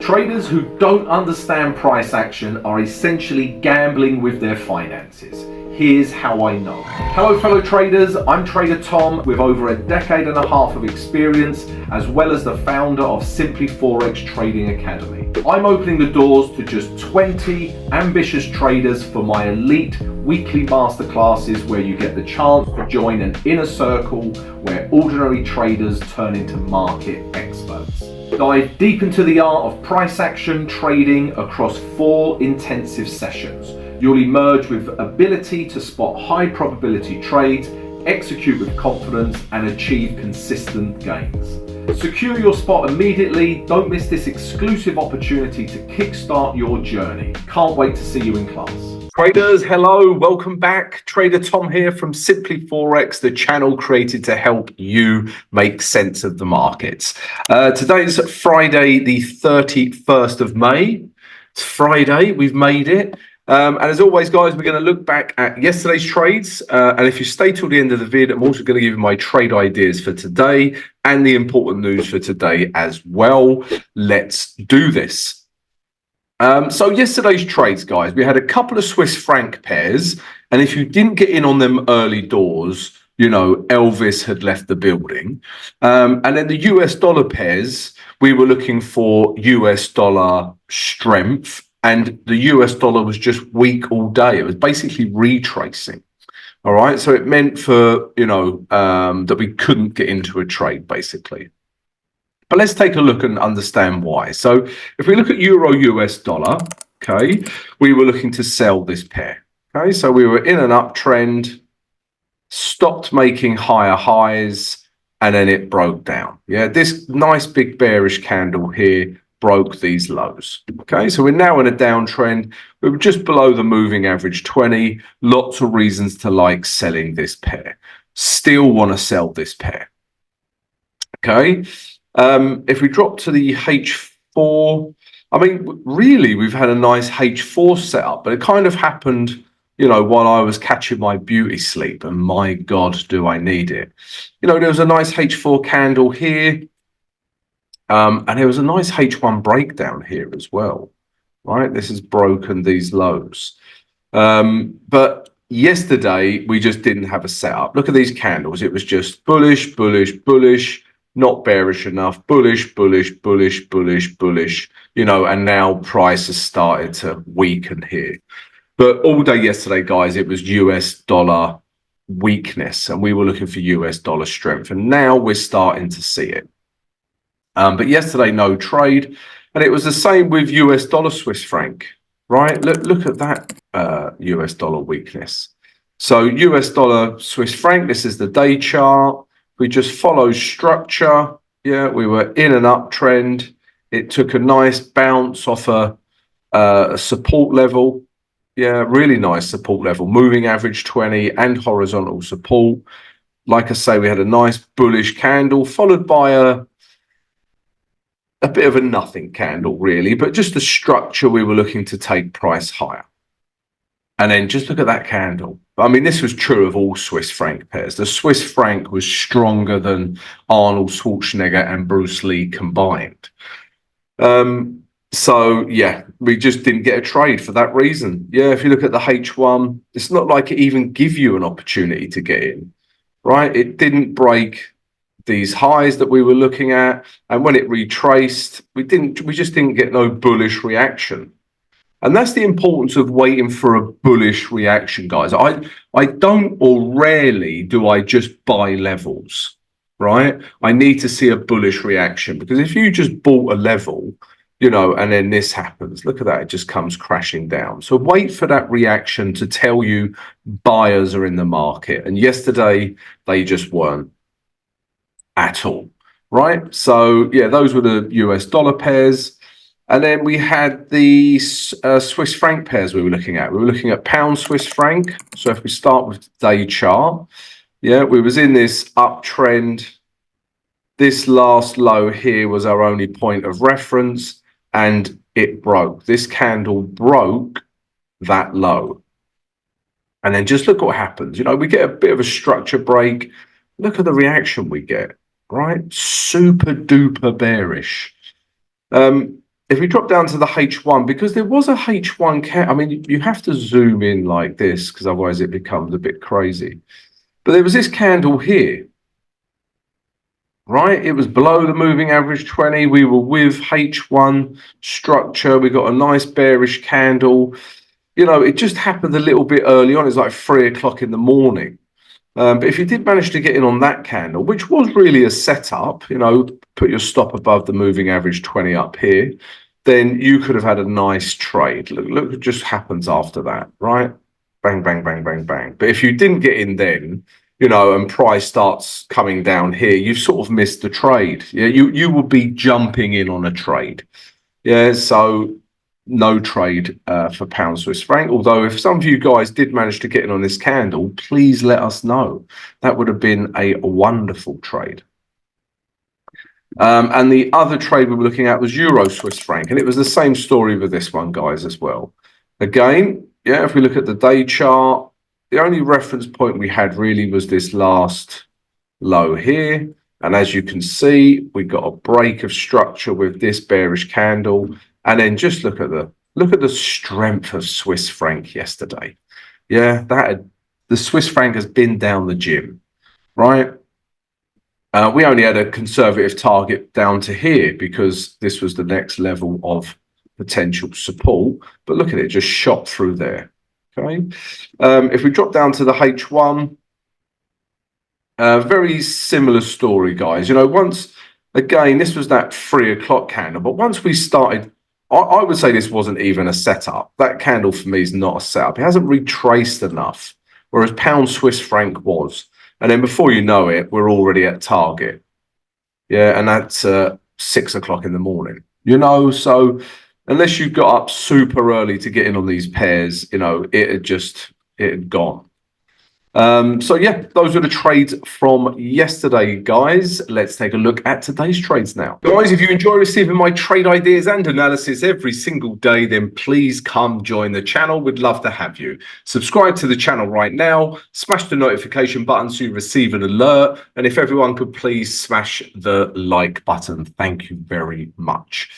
Traders who don't understand price action are essentially gambling with their finances. Here's how I know. Hello fellow traders, I'm Trader Tom with over a decade and a half of experience, as well as the founder of Simply Forex Trading Academy. I'm opening the doors to just 20 ambitious traders for my elite weekly masterclasses, where you get the chance to join an inner circle where ordinary traders turn into market experts. Dive deep into the art of price action trading across 4 intensive sessions. You'll emerge with ability to spot high probability trades, execute with confidence, and achieve consistent gains. Secure your spot immediately. Don't miss this exclusive opportunity to kickstart your journey. Can't wait to see you in class. Traders, hello, welcome back. Trader Tom here from Simply Forex, the channel created to help you make sense of the markets. Today's Friday, the 31st of May. It's Friday, we've made it. And as always, guys, we're going to look back at yesterday's trades. And if you stay till the end of the vid, I'm also going to give you my trade ideas for today and the important news for today as well. Let's do this. So yesterday's trades, guys, we had a couple of Swiss franc pairs. And if you didn't get in on them early doors, you know, Elvis had left the building. And then the US dollar pairs, we were looking for US dollar strength. And the US dollar was just weak all day. It was basically retracing. All right. So it meant for, you know, that we couldn't get into a trade, basically. But let's take a look and understand why. So if we look at Euro US dollar, okay, we were looking to sell this pair. Okay. So we were in an uptrend, stopped making higher highs, and then it broke down. Yeah. This nice big bearish candle here broke these lows. Okay, so we're now in a downtrend. We were just below the moving average 20. Lots of reasons to like selling this pair. Still want to sell this pair. Okay, if we drop to the H4, I mean, really, we've had a nice H4 setup, but it kind of happened, you know, while I was catching my beauty sleep, and my God, do I need it. You know, there was a nice H4 candle here. And there was a nice H1 breakdown here as well, right? This has broken these lows. But yesterday, we just didn't have a setup. Look at these candles. It was just bullish, bullish, bullish, not bearish enough, bullish, bullish, bullish, bullish, bullish, you know, and now price has started to weaken here. But all day yesterday, guys, it was US dollar weakness, and we were looking for US dollar strength. And now we're starting to see it. But yesterday, no trade. And it was the same with US dollar Swiss franc, right? Look at that US dollar weakness. So US dollar Swiss franc, this is the day chart. We just follow structure. Yeah, we were in an uptrend. It took a nice bounce off a support level. Yeah, really nice support level. Moving average 20 and horizontal support. Like I say, we had a nice bullish candle followed by a bit of a nothing candle, really, but just the structure, we were looking to take price higher. And then just look at that candle. I mean, this was true of all Swiss franc pairs. The Swiss franc was stronger than Arnold Schwarzenegger and Bruce Lee combined. So, yeah, we just didn't get a trade for that reason. Yeah, if you look at the H1, it's not like it even give you an opportunity to get in, right? It didn't break these highs that we were looking at, and when it retraced, we just didn't get no bullish reaction. And that's the importance of waiting for a bullish reaction, guys. I don't, or rarely do I just buy levels, right? I need to see a bullish reaction, because if you just bought a level, you know, and then this happens, look at that, it just comes crashing down. So wait for that reaction to tell you buyers are in the market. And yesterday they just weren't at all, right? So yeah, those were the US dollar pairs. And then we had the Swiss franc pairs we were looking at. We were looking at pound Swiss franc. So if we start with the day chart, yeah, we was in this uptrend. This last low here was our only point of reference, and it broke. This candle broke that low. And then just look what happens. You know, we get a bit of a structure break. Look at the reaction we get. Right, super duper bearish. if we drop down to the H1, because there was a H1 I mean, you have to zoom in like this because otherwise it becomes a bit crazy. But there was this candle here, right? It was below the moving average 20. We were with H1 structure. We got a nice bearish candle. You know, it just happened a little bit early on. It's like 3 o'clock in the morning. But if you did manage to get in on that candle, which was really a setup, you know, put your stop above the moving average 20 up here, then you could have had a nice trade. Look what just happens after that, right? Bang, bang, bang, bang, bang. But if you didn't get in then, you know, and price starts coming down here, you've sort of missed the trade. Yeah, you will be jumping in on a trade. Yeah, so no trade for pound Swiss franc. Although if some of you guys did manage to get in on this candle, please let us know. That would have been a wonderful trade. And the other trade we were looking at was Euro Swiss franc, and it was the same story with this one, guys, as well. Again, yeah, if we look at the day chart, the only reference point we had really was this last low here. And as you can see, we got a break of structure with this bearish candle. And then just look at the strength of Swiss franc yesterday. Yeah, the Swiss franc has been down the gym, right? We only had a conservative target down to here because this was the next level of potential support. But look at it, just shot through there. Okay. If we drop down to the H1, very similar story, guys. You know, once again, this was that 3 o'clock candle, but once we started, I would say this wasn't even a setup. That candle for me is not a setup. It hasn't retraced enough, whereas pound Swiss franc was. And then before you know it, we're already at target. Yeah, and that's 6 o'clock in the morning. You know, so unless you got up super early to get in on these pairs, you know, it had gone. So yeah, those are the trades from yesterday, guys. Let's take a look at today's trades now. Guys, if you enjoy receiving my trade ideas and analysis every single day, then please come join the channel. We'd love to have you. Subscribe to the channel right now, smash the notification button so you receive an alert. And if everyone could please smash the like button. Thank you very much.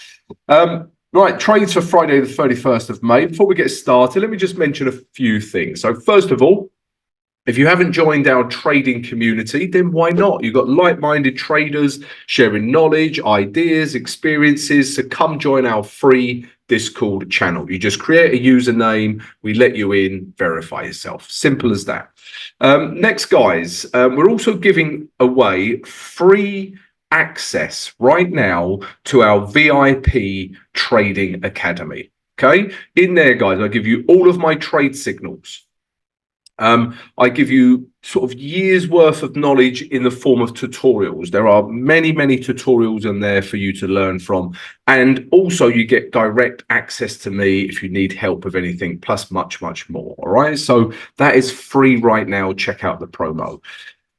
Right, trades for Friday the 31st of May. Before we get started, let me just mention a few things. So first of all, if you haven't joined our trading community, then why not? You've got like-minded traders sharing knowledge, ideas, experiences. So come join our free Discord channel. You just create a username, we let you in, verify yourself. Simple as that. Next, guys, we're also giving away free access right now to our VIP Trading Academy. Okay, in there, guys, I give you all of my trade signals. I give you sort of years worth of knowledge in the form of tutorials. There are many, many tutorials in there for you to learn from. And also you get direct access to me if you need help with anything, plus much, much more. All right. So that is free right now. Check out the promo.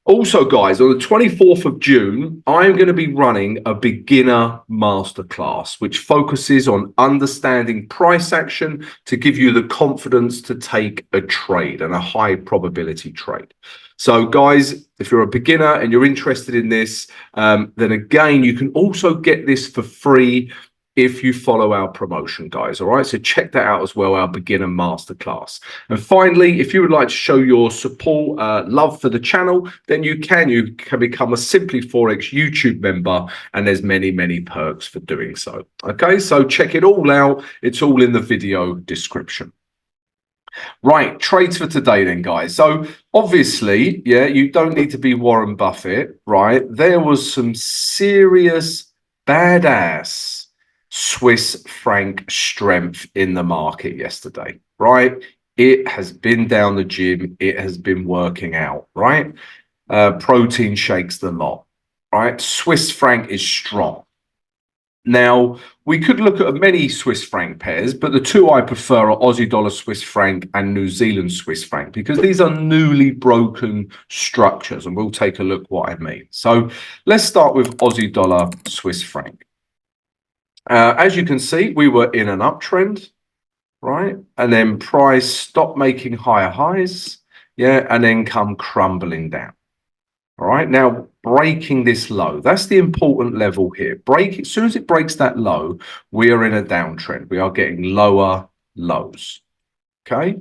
Also, guys, on the 24th of June, I'm going to be running a beginner masterclass, which focuses on understanding price action to give you the confidence to take a trade and a high probability trade. So, guys, if you're a beginner and you're interested in this, then again, you can also get this for free if you follow our promotion, guys. All right, so check that out as well, our beginner masterclass. And finally, if you would like to show your support, love for the channel, then you can become a Simply Forex YouTube member, and there's many, many perks for doing so. Okay, so check it all out. It's all in the video description. Right, trades for today then, guys. So obviously, yeah, you don't need to be Warren Buffett, right? There was some serious badass Swiss franc strength in the market yesterday, right? It has been down the gym. It has been working out, right? Protein shakes the lot, right? Swiss franc is strong. Now, we could look at many Swiss franc pairs, but the two I prefer are Aussie dollar Swiss franc and New Zealand Swiss franc, because these are newly broken structures, and we'll take a look what I mean. So let's start with Aussie dollar Swiss franc. As you can see, we were in an uptrend, right? And then price stopped making higher highs, yeah, and then come crumbling down. All right, now breaking this low. That's the important level here. As soon as it breaks that low, we are in a downtrend. We are getting lower lows. Okay.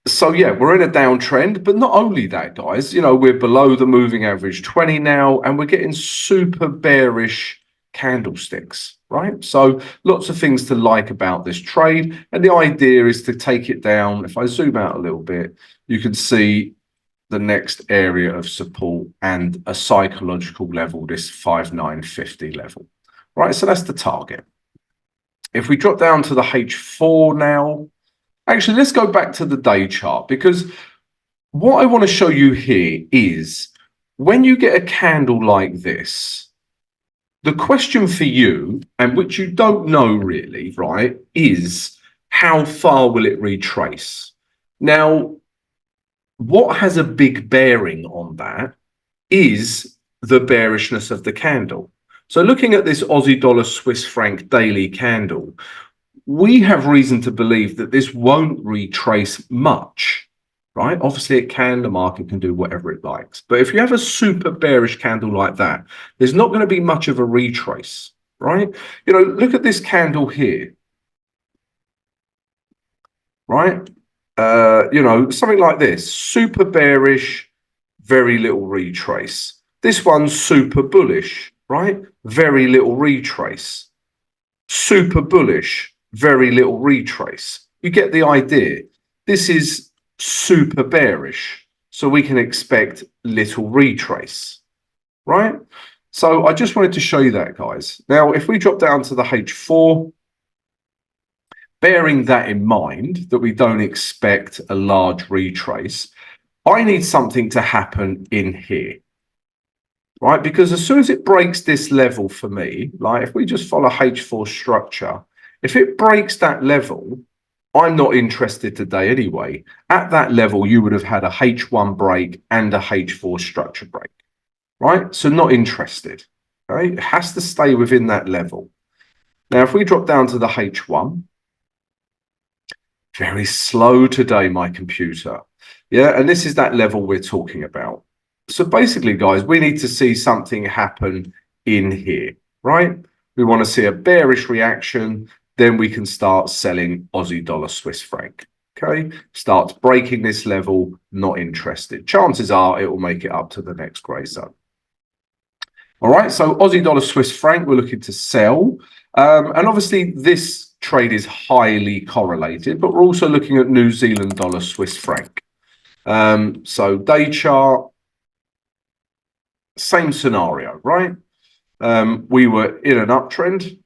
So yeah, we're in a downtrend, but not only that, guys, we're below the moving average 20 now, and we're getting super bearish candlesticks, right? So lots of things to like about this trade. And the idea is to take it down. If I zoom out a little bit, you can see the next area of support and a psychological level, this 5950 level, right? So that's the target. If we drop down to the H4 now, actually, let's go back to the day chart, because what I want to show you here is when you get a candle like this, the question for you, and which you don't know really, right, is how far will it retrace? Now, what has a big bearing on that is the bearishness of the candle. So looking at this Aussie dollar Swiss franc daily candle, we have reason to believe that this won't retrace much, right? Obviously it can, the market can do whatever it likes. But if you have a super bearish candle like that, there's not going to be much of a retrace, right? Look at this candle here, right? Something like this, super bearish, very little retrace. This one's super bullish, right? Very little retrace. Super bullish, very little retrace. You get the idea. This is super bearish, so we can expect little retrace, right? So I just wanted to show you that, guys. Now, if we drop down to the H4, bearing that in mind, that we don't expect a large retrace, I need something to happen in here, right? Because as soon as it breaks this level for me, like if we just follow H4 structure, if it breaks that level, I'm not interested today anyway. At that level, you would have had a H1 break and a H4 structure break, right? So not interested, okay? It has to stay within that level. Now, if we drop down to the H1, very slow today, my computer. Yeah, and this is that level we're talking about. So basically, guys, we need to see something happen in here, right? We want to see a bearish reaction, then we can start selling Aussie dollar Swiss franc. Okay, starts breaking this level, not interested. Chances are it will make it up to the next grey zone. All right, so Aussie dollar Swiss franc, we're looking to sell. And obviously this trade is highly correlated, but we're also looking at New Zealand dollar Swiss franc. So day chart, same scenario, right? We were in an uptrend.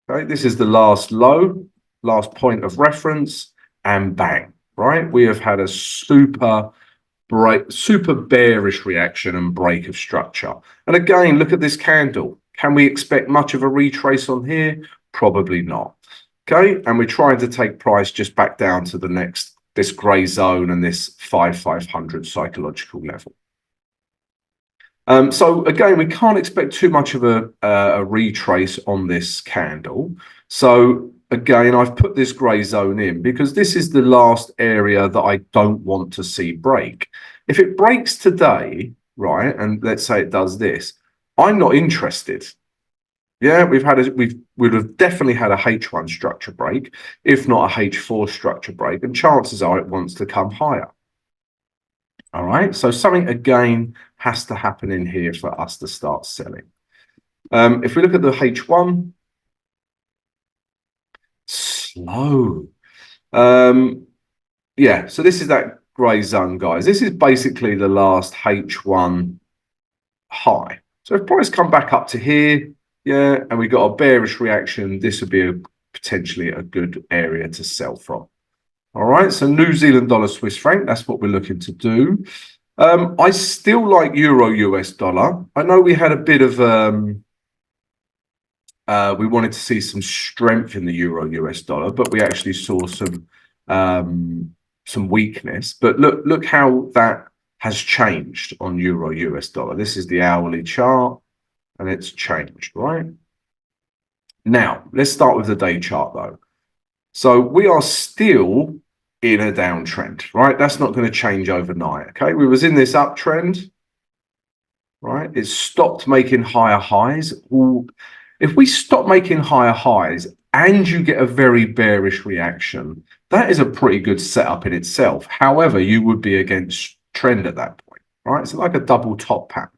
Okay, this is the last low, last point of reference, and bang, right? We have had a super bearish reaction and break of structure. And again, look at this candle. Can we expect much of a retrace on here? Probably not. Okay, and we're trying to take price just back down to the next, this grey zone and this 500 psychological level. So again, we can't expect too much of a retrace on this candle. So again, I've put this grey zone in because this is the last area that I don't want to see break. If it breaks today, right, and let's say it does this, I'm not interested. Yeah, we would have definitely had a H1 structure break, if not a H4 structure break, and chances are it wants to come higher. All right, so something again has to happen in here for us to start selling. If we look at the H1, slow. Yeah, so this is that grey zone, guys. This is basically the last H1 high. So if price come back up to here, yeah, and we got a bearish reaction, this would be potentially a good area to sell from. All right, so New Zealand dollar Swiss franc, that's what we're looking to do. I still like Euro US dollar. I know we had a bit of we wanted to see some strength in the Euro US dollar, but we actually saw some weakness. But look how that has changed on Euro US dollar. This is the hourly chart, and it's changed, right? Now, let's start with the day chart though. So we are still in a downtrend, right? That's not going to change overnight, okay? We was in this uptrend, right? It stopped making higher highs. Ooh, if we stop making higher highs and you get a very bearish reaction, that is a pretty good setup in itself. However, you would be against trend at that point, right? It's like a double top pattern.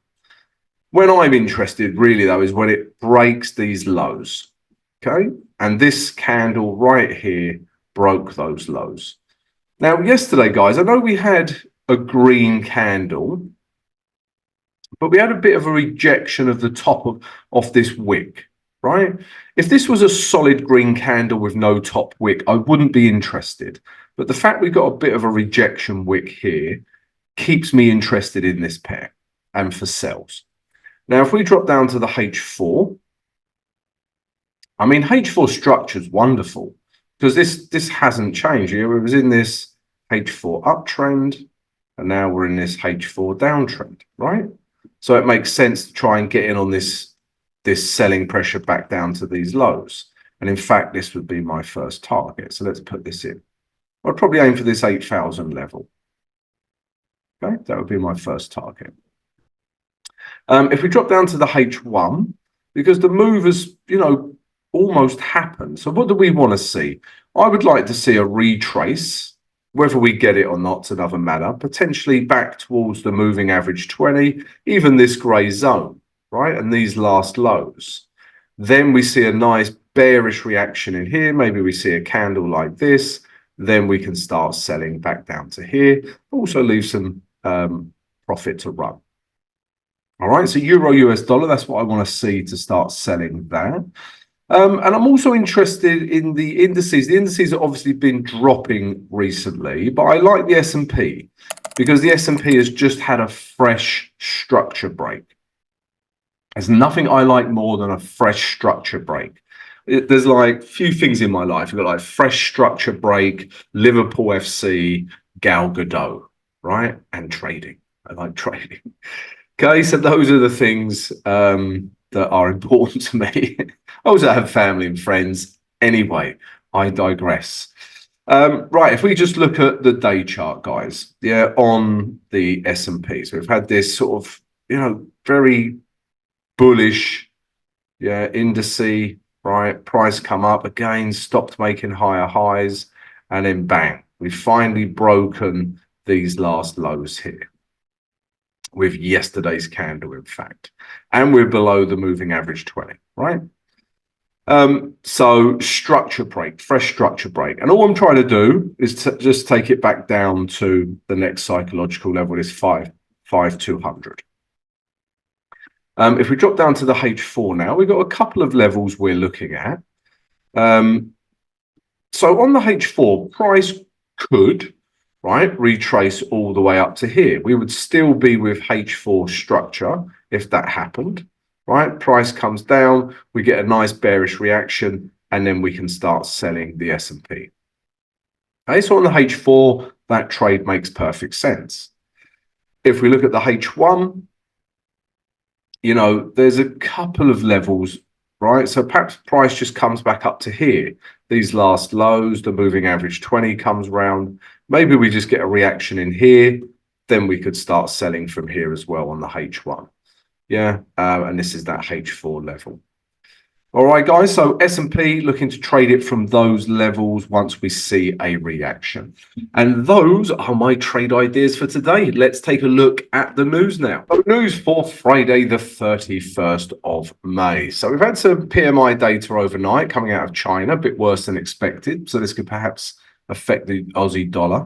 When I'm interested really though is when it breaks these lows, okay? And this candle right here broke those lows. Now, yesterday, guys, I know we had a green candle, but we had a bit of a rejection of the top of this wick, right? If this was a solid green candle with no top wick, I wouldn't be interested. But the fact we got a bit of a rejection wick here keeps me interested in this pair and for sells. Now, if we drop down to the H4, I mean, H4 structure is wonderful because this hasn't changed. It was in this H4 uptrend, and now we're in this H4 downtrend, right? So it makes sense to try and get in on this selling pressure back down to these lows. And in fact, this would be my first target. So let's put this in. I'd probably aim for this 8,000 level. Okay, that would be my first target. If we drop down to the H1, because the move has, almost happened. So what do we want to see? I would like to see a retrace. Whether we get it or not's another matter. Potentially back towards the moving average 20, even this grey zone, right? And these last lows. Then we see a nice bearish reaction in here. Maybe we see a candle like this. Then we can start selling back down to here. Also leave some profit to run. All right, so Euro US dollar, that's what I want to see to start selling that. And I'm also interested in the indices. The indices have obviously been dropping recently, but I like the S&P because the S&P has just had a fresh structure break. There's nothing I like more than a fresh structure break. There's like few things in my life. You've got like fresh structure break, Liverpool FC, Gal Gadot, right? And trading. I like trading. Okay, so those are the things that are important to me. I also have family and friends. Anyway, I digress. Right, if we just look at the day chart, guys, yeah, on the S&P. So we've had this sort of, very bullish, yeah, indice, right? Price come up again, stopped making higher highs, and then bang, we've finally broken these last lows here with yesterday's candle, in fact, and we're below the moving average 20, right? So structure break, fresh structure break. And all I'm trying to do is to just take it back down to the next psychological level, is 5,200. If we drop down to the H4 now, we've got a couple of levels we're looking at. So on the H4, price could, right, retrace all the way up to here. We would still be with H4 structure if that happened, right? Price comes down, we get a nice bearish reaction, and then we can start selling the S&P. Okay, so on the H4, that trade makes perfect sense. If we look at the H1, there's a couple of levels, right? So perhaps price just comes back up to here. These last lows, the moving average 20 comes round. Maybe we just get a reaction in here. Then we could start selling from here as well on the H1. Yeah, and this is that H4 level. All right, guys, so S&P looking to trade it from those levels once we see a reaction. And those are my trade ideas for today. Let's take a look at the news now. So news for Friday, the 31st of May. So we've had some PMI data overnight coming out of China, a bit worse than expected. So this could perhaps affect the Aussie dollar.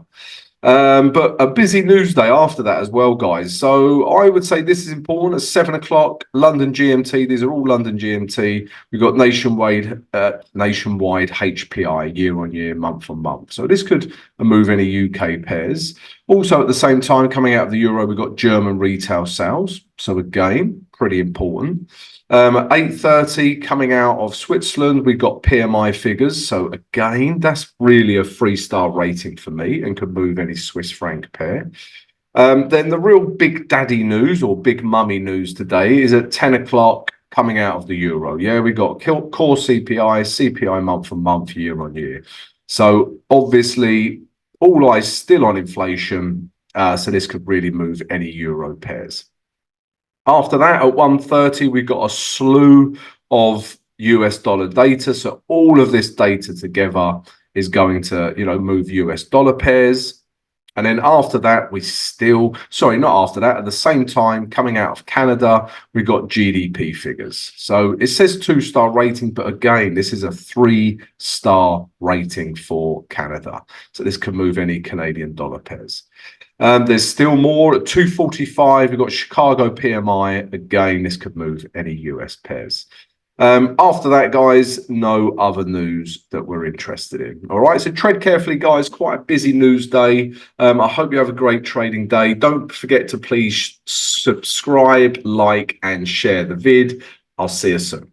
But a busy news day after that as well, guys. So I would say this is important. At 7 o'clock, London GMT. These are all London GMT. We've got nationwide HPI year on year, month on month. So this could move any UK pairs. Also, at the same time, coming out of the euro, we've got German retail sales. So again, pretty important. At 8:30, coming out of Switzerland, we've got PMI figures. So again, that's really a 3-star rating for me and could move any Swiss franc pair. Then the real big daddy news or big mummy news today is at 10 o'clock coming out of the euro. Yeah, we got core CPI month on month, year on year. So obviously All eyes still on inflation, so this could really move any euro pairs. After that, at 1:30, we've got a slew of US dollar data. So all of this data together is going to, move US dollar pairs. And then after that, not after that, at the same time, coming out of Canada, we've got GDP figures. So it says 2-star rating, but again, this is a 3-star rating for Canada. So this can move any Canadian dollar pairs. There's still more at 2:45. We've got Chicago PMI. Again, this could move any US pairs. After that, guys, no other news that we're interested in. All right, so tread carefully, guys. Quite a busy news day. I hope you have a great trading day. Don't forget to please subscribe, like, and share the vid. I'll see you soon.